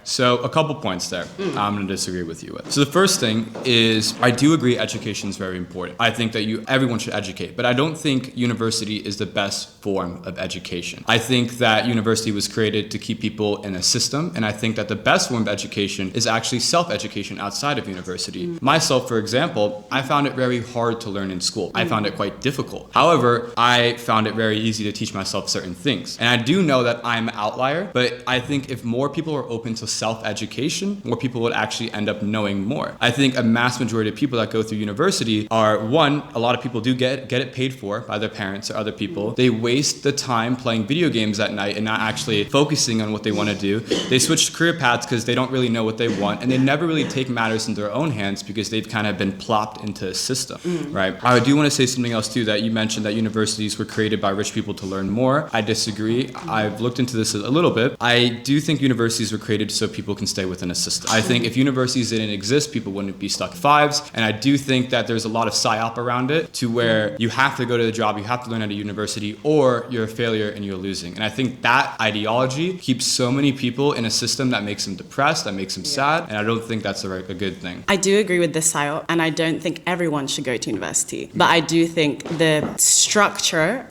So a couple points there I'm going to disagree with you with. So the first thing is I do agree education is very important. I think that everyone should educate, but I don't think university is the best form of education. I think that university was created to keep people in a system, and I think that the best form of education is actually self-education outside of university. Myself, for example, I found it very hard to learn in school. I found it quite difficult. However, I found it very easy to teach myself certain things. And I do know that I'm an outlier, but I think if more people are open to self-education, more people would actually end up knowing more. I think a mass majority of people that go through university are, one, a lot of people do get it paid for by their parents or other people. They waste the time playing video games at night and not actually focusing on what they want to do. They switch career paths because they don't really know what they want, and they never really take matters into their own hands because they've kind of been plopped into a system, right? I do want to say something else too, that you mentioned that universities were created by rich people to learn more. I disagree. I've looked into this a little bit. I do think universities were created so people can stay within a system. I think if universities didn't exist, people wouldn't be stuck fives, and I do think that there's a lot of psyop around it to where you have to go to the job, you have to learn at a university, or you're a failure and you're losing. And I think that ideology keeps so many people in a system that makes them depressed, that makes them sad, and I don't think that's a good thing. I do agree with this, Sayo, and I don't think everyone should go to university. But I do think the structure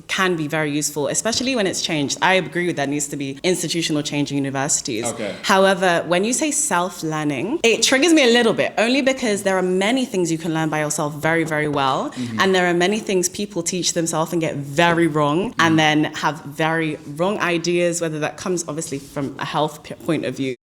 can be very useful, especially when it's changed. I agree with that needs to be institutional change in universities. Okay. However, when you say self-learning, it triggers me a little bit, only because there are many things you can learn by yourself very, very well. And there are many things people teach themselves and get very wrong, and then have very wrong ideas, whether that comes obviously from a health point of view.